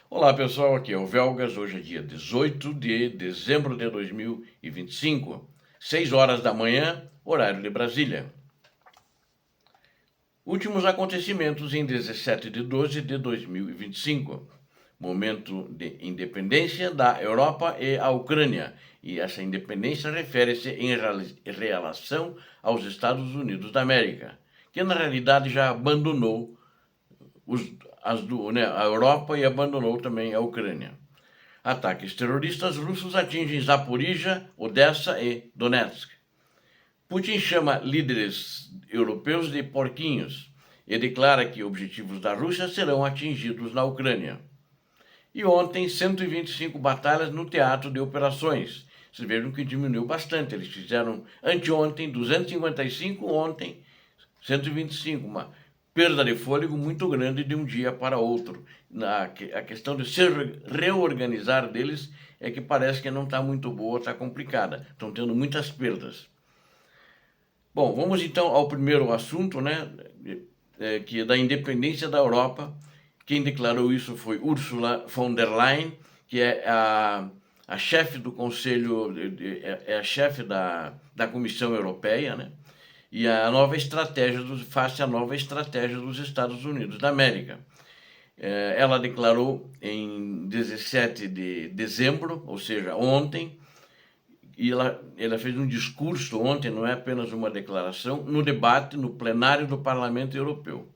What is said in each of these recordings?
Olá pessoal, aqui é o Velgas. Hoje é dia 18 de dezembro de 2025, 6 horas da manhã, horário de Brasília. Últimos acontecimentos em 17 de 12 de 2025, momento de independência da Europa e a Ucrânia, e essa independência refere-se em relação aos Estados Unidos da América, que na realidade já abandonou a Europa e abandonou também a Ucrânia. Ataques terroristas russos atingem Zaporizhia, Odessa e Donetsk. Putin chama líderes europeus de porquinhos e declara que objetivos da Rússia serão atingidos na Ucrânia. E ontem, 125 batalhas no teatro de operações. Vocês vejam que diminuiu bastante. Eles fizeram anteontem 255, ontem 125, uma perda de fôlego muito grande de um dia para outro. A questão de se reorganizar deles é que parece que não está muito boa, está complicada. Estão tendo muitas perdas. Bom, vamos então ao primeiro assunto, né, que é da independência da Europa. Quem declarou isso foi Ursula von der Leyen, que é a chefe do Conselho, é a chefe da Comissão Europeia, né? E a nova estratégia face à nova estratégia dos Estados Unidos da América. Ela declarou em 17 de dezembro, ou seja, ontem, e ela fez um discurso ontem, não é apenas uma declaração, no debate no plenário do Parlamento Europeu.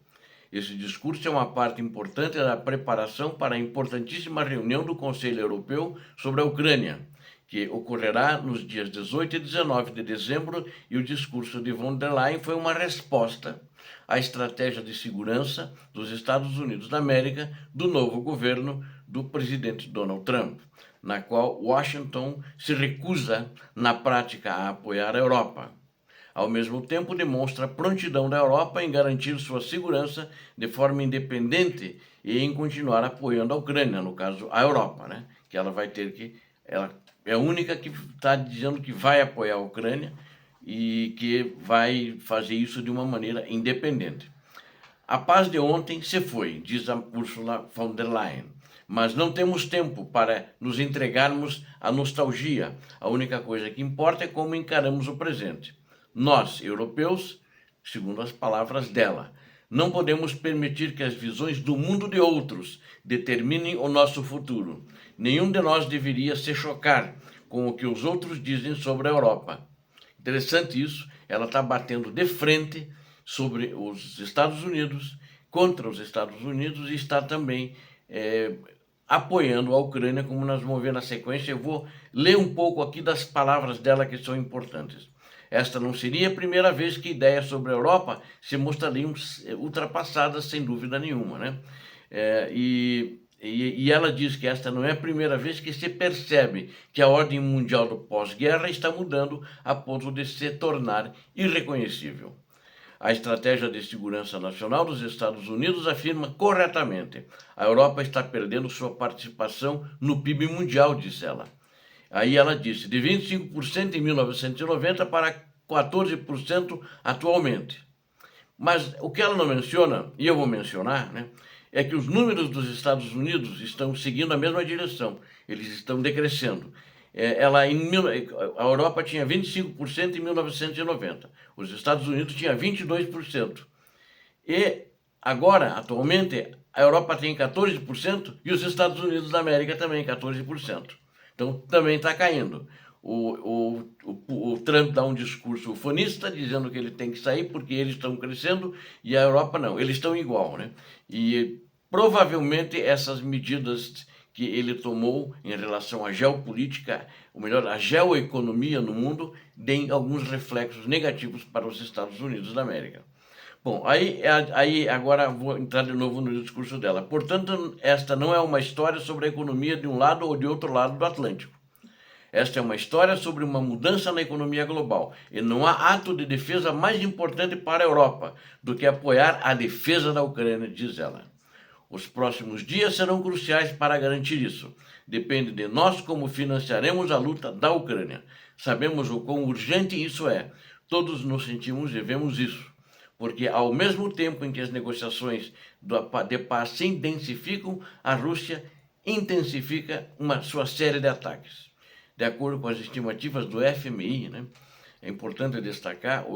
Esse discurso é uma parte importante da preparação para a importantíssima reunião do Conselho Europeu sobre a Ucrânia, que ocorrerá nos dias 18 e 19 de dezembro, e o discurso de von der Leyen foi uma resposta à estratégia de segurança dos Estados Unidos da América do novo governo do presidente Donald Trump, na qual Washington se recusa, na prática, a apoiar a Europa. Ao mesmo tempo, demonstra a prontidão da Europa em garantir sua segurança de forma independente e em continuar apoiando a Ucrânia, no caso, a Europa, né? Que ela vai ter que... Ela é a única que está dizendo que vai apoiar a Ucrânia e que vai fazer isso de uma maneira independente. A paz de ontem se foi, diz a Ursula von der Leyen, mas não temos tempo para nos entregarmos à nostalgia. A única coisa que importa é como encaramos o presente. Nós, europeus, segundo as palavras dela, não podemos permitir que as visões do mundo de outros determinem o nosso futuro. Nenhum de nós deveria se chocar com o que os outros dizem sobre a Europa. Interessante isso, ela está batendo de frente sobre os Estados Unidos, contra os Estados Unidos, e está também apoiando a Ucrânia, como nós vamos ver na sequência. Eu vou ler um pouco aqui das palavras dela que são importantes. Esta não seria a primeira vez que ideias sobre a Europa se mostrariam ultrapassadas, sem dúvida nenhuma, né? E ela diz que esta não é a primeira vez que se percebe que a ordem mundial do pós-guerra está mudando a ponto de se tornar irreconhecível. A estratégia de segurança nacional dos Estados Unidos afirma corretamente: a Europa está perdendo sua participação no PIB mundial, diz ela. Aí ela disse, de 25% em 1990 para 14% atualmente. Mas o que ela não menciona, e eu vou mencionar, né, é que os números dos Estados Unidos estão seguindo a mesma direção. Eles estão decrescendo. A Europa tinha 25% em 1990. Os Estados Unidos tinham 22%. E agora, atualmente, a Europa tem 14% e os Estados Unidos da América também 14%. Então, também está caindo. O Trump dá um discurso ufanista, dizendo que ele tem que sair porque eles estão crescendo e a Europa não. Eles estão igual, né? E provavelmente essas medidas que ele tomou em relação à geopolítica, ou melhor, à geoeconomia no mundo, deem alguns reflexos negativos para os Estados Unidos da América. Bom, aí agora vou entrar de novo no discurso dela. Portanto, esta não é uma história sobre a economia de um lado ou de outro lado do Atlântico. Esta é uma história sobre uma mudança na economia global. E não há ato de defesa mais importante para a Europa do que apoiar a defesa da Ucrânia, diz ela. Os próximos dias serão cruciais para garantir isso. Depende de nós como financiaremos a luta da Ucrânia. Sabemos o quão urgente isso é. Todos nos sentimos e vemos isso. Porque ao mesmo tempo em que as negociações de paz se intensificam, a Rússia intensifica sua série de ataques. De acordo com as estimativas do FMI, né, é importante destacar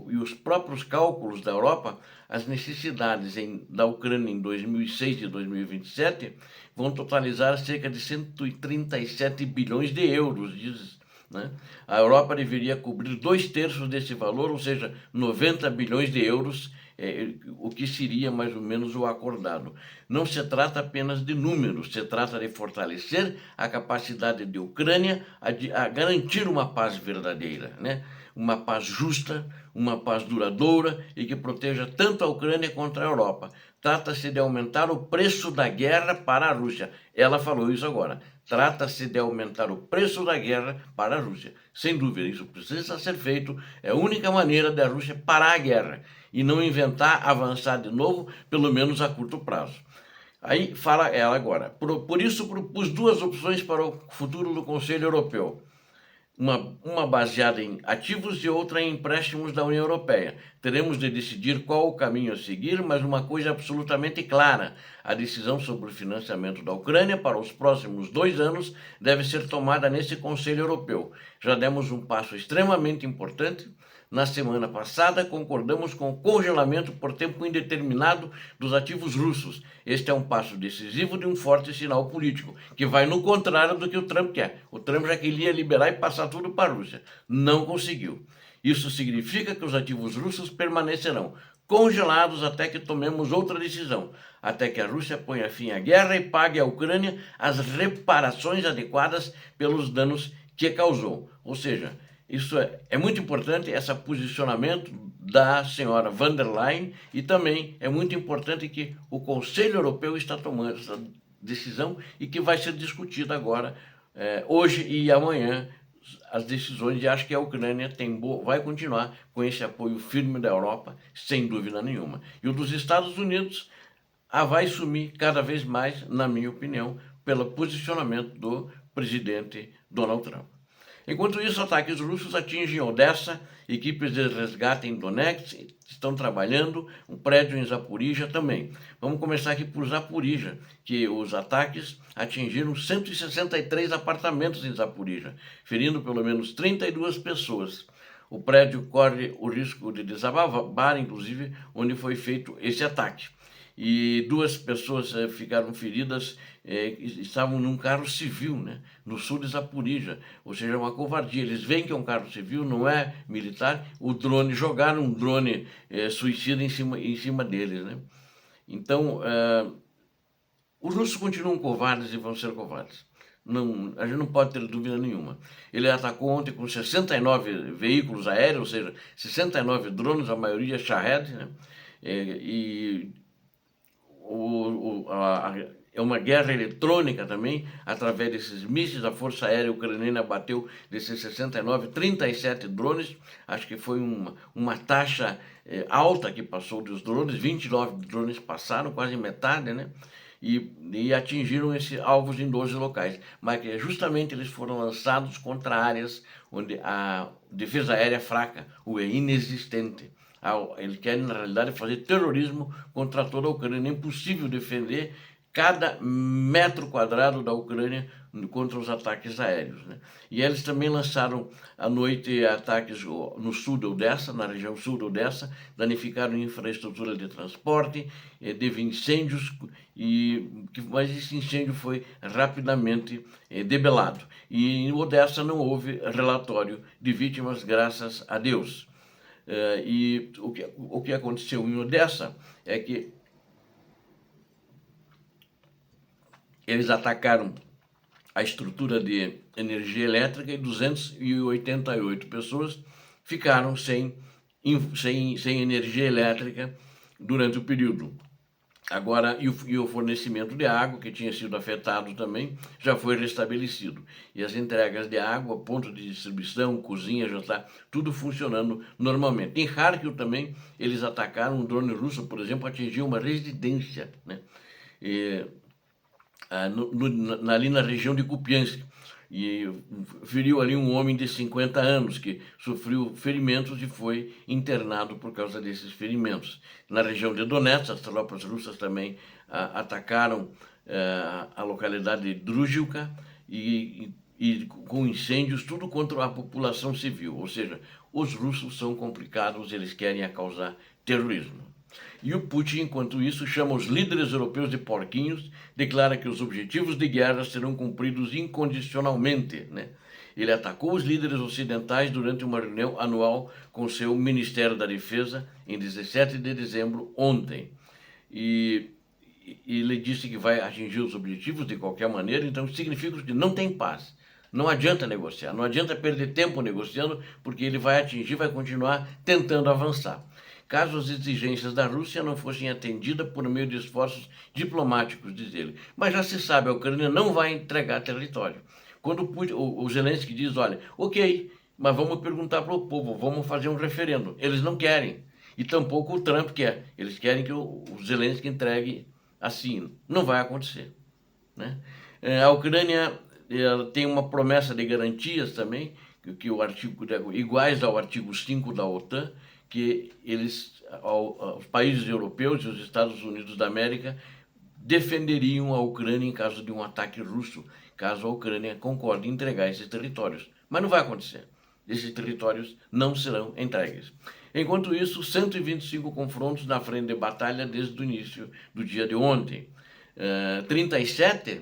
e os próprios cálculos da Europa, as necessidades da Ucrânia em 2006 e 2027 vão totalizar cerca de 137 bilhões de euros, né? A Europa deveria cobrir 2/3 desse valor, ou seja, 90 bilhões de euros, o que seria mais ou menos o acordado. Não se trata apenas de números, se trata de fortalecer a capacidade de Ucrânia a garantir uma paz verdadeira, né? Uma paz justa, uma paz duradoura e que proteja tanto a Ucrânia quanto a Europa. Trata-se de aumentar o preço da guerra para a Rússia. Ela falou isso agora. Trata-se de aumentar o preço da guerra para a Rússia. Sem dúvida, isso precisa ser feito. É a única maneira da Rússia parar a guerra e não inventar avançar de novo, pelo menos a curto prazo. Aí fala ela agora. Por isso propus duas opções para o futuro do Conselho Europeu. Uma baseada em ativos e outra em empréstimos da União Europeia. Teremos de decidir qual o caminho a seguir, mas uma coisa absolutamente clara: a decisão sobre o financiamento da Ucrânia para os próximos 2 anos deve ser tomada nesse Conselho Europeu. Já demos um passo extremamente importante. Na semana passada, concordamos com o congelamento por tempo indeterminado dos ativos russos. Este é um passo decisivo de um forte sinal político, que vai no contrário do que o Trump quer. O Trump já queria liberar e passar tudo para a Rússia. Não conseguiu. Isso significa que os ativos russos permanecerão congelados até que tomemos outra decisão, até que a Rússia ponha fim à guerra e pague à Ucrânia as reparações adequadas pelos danos que causou. Ou seja, isso é muito importante, esse posicionamento da senhora von der Leyen, e também é muito importante que o Conselho Europeu está tomando essa decisão e que vai ser discutida agora, hoje e amanhã, as decisões, e acho que a Ucrânia vai continuar com esse apoio firme da Europa, sem dúvida nenhuma. E o dos Estados Unidos vai sumir cada vez mais, na minha opinião, pelo posicionamento do presidente Donald Trump. Enquanto isso, ataques russos atingem Odessa, equipes de resgate em Donetsk estão trabalhando, um prédio em Zaporizhia também. Vamos começar aqui por Zaporizhia, que os ataques atingiram 163 apartamentos em Zaporizhia, ferindo pelo menos 32 pessoas. O prédio corre o risco de desabar, inclusive, onde foi feito esse ataque. E 2 pessoas ficaram feridas, estavam num carro civil, né, no sul de Zaporizhia, ou seja, uma covardia. Eles veem que é um carro civil, não é militar, jogaram um drone suicida em cima deles, né? Então, os russos continuam covardes e vão ser covardes. Não, a gente não pode ter dúvida nenhuma. Ele atacou ontem com 69 veículos aéreos, ou seja, 69 drones, a maioria Shahed, né? É uma guerra eletrônica também, através desses mísseis. A Força Aérea Ucraniana bateu desses 69, 37 drones. Acho que foi uma taxa alta que passou dos drones, 29 drones passaram, quase metade, né? E atingiram esses alvos em 12 locais. Mas justamente eles foram lançados contra áreas onde a defesa aérea é fraca ou é inexistente. Eles querem, na realidade, fazer terrorismo contra toda a Ucrânia. É impossível defender cada metro quadrado da Ucrânia contra os ataques aéreos, né? E eles também lançaram à noite ataques no sul de Odessa, na região sul de Odessa, danificaram infraestrutura de transporte, teve incêndios, mas esse incêndio foi rapidamente debelado. E em Odessa não houve relatório de vítimas, graças a Deus. E o que aconteceu em Odessa é que eles atacaram a estrutura de energia elétrica e 288 pessoas ficaram sem energia elétrica durante o período. Agora, e o fornecimento de água, que tinha sido afetado também, já foi restabelecido. E as entregas de água, ponto de distribuição, cozinha, já está tudo funcionando normalmente. Em Kharkiv também, eles atacaram um drone russo, por exemplo, atingiu uma residência, né? Ali na região de Kupiansk. e feriu ali um homem de 50 anos que sofreu ferimentos e foi internado por causa desses ferimentos. Na região de Donetsk, as tropas russas também atacaram a localidade de Druzhivka e com incêndios, tudo contra a população civil. Ou seja, os russos são complicados, eles querem causar terrorismo. E o Putin, enquanto isso, chama os líderes europeus de porquinhos, declara que os objetivos de guerra serão cumpridos incondicionalmente, né? Ele atacou os líderes ocidentais durante uma reunião anual com seu Ministério da Defesa em 17 de dezembro, ontem. E ele disse que vai atingir os objetivos de qualquer maneira, então significa que não tem paz. Não adianta negociar, não adianta perder tempo negociando, porque ele vai atingir, vai continuar tentando avançar. Caso as exigências da Rússia não fossem atendidas por meio de esforços diplomáticos, diz ele. Mas já se sabe, a Ucrânia não vai entregar território. Quando o Zelensky diz, olha, ok, mas vamos perguntar para o povo, vamos fazer um referendo. Eles não querem. E tampouco o Trump quer. Eles querem que o Zelensky entregue assim. Não vai acontecer, né? A Ucrânia tem uma promessa de garantias também, que o artigo, iguais ao artigo 5 da OTAN, que os países europeus e os Estados Unidos da América defenderiam a Ucrânia em caso de um ataque russo, caso a Ucrânia concorde em entregar esses territórios. Mas não vai acontecer. Esses territórios não serão entregues. Enquanto isso, 125 confrontos na frente de batalha desde o início do dia de ontem. 37,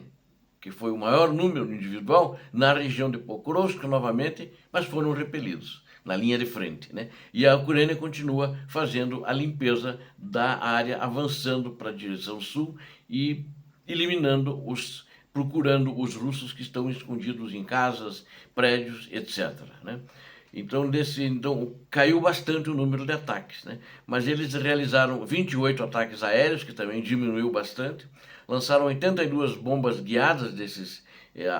que foi o maior número individual, na região de Pokrovsk novamente, mas foram repelidos na linha de frente, né? E a Ucrânia continua fazendo a limpeza da área, avançando para a direção sul e eliminando procurando os russos que estão escondidos em casas, prédios, etc., né? Então caiu bastante o número de ataques, né? Mas eles realizaram 28 ataques aéreos, que também diminuiu bastante, lançaram 82 bombas guiadas desses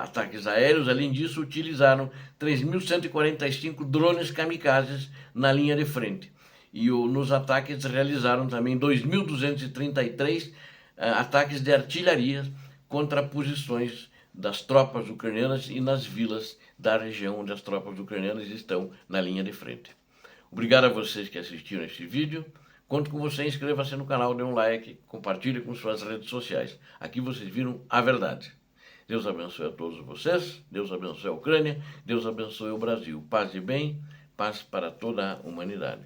ataques aéreos. Além disso, utilizaram 3.145 drones kamikazes na linha de frente. E nos ataques realizaram também 2.233 ataques de artilharia contra posições das tropas ucranianas e nas vilas da região onde as tropas ucranianas estão na linha de frente. Obrigado a vocês que assistiram este vídeo. Conto com você, inscreva-se no canal, dê um like, compartilhe com suas redes sociais. Aqui vocês viram a verdade. Deus abençoe a todos vocês, Deus abençoe a Ucrânia, Deus abençoe o Brasil. Paz e bem, paz para toda a humanidade.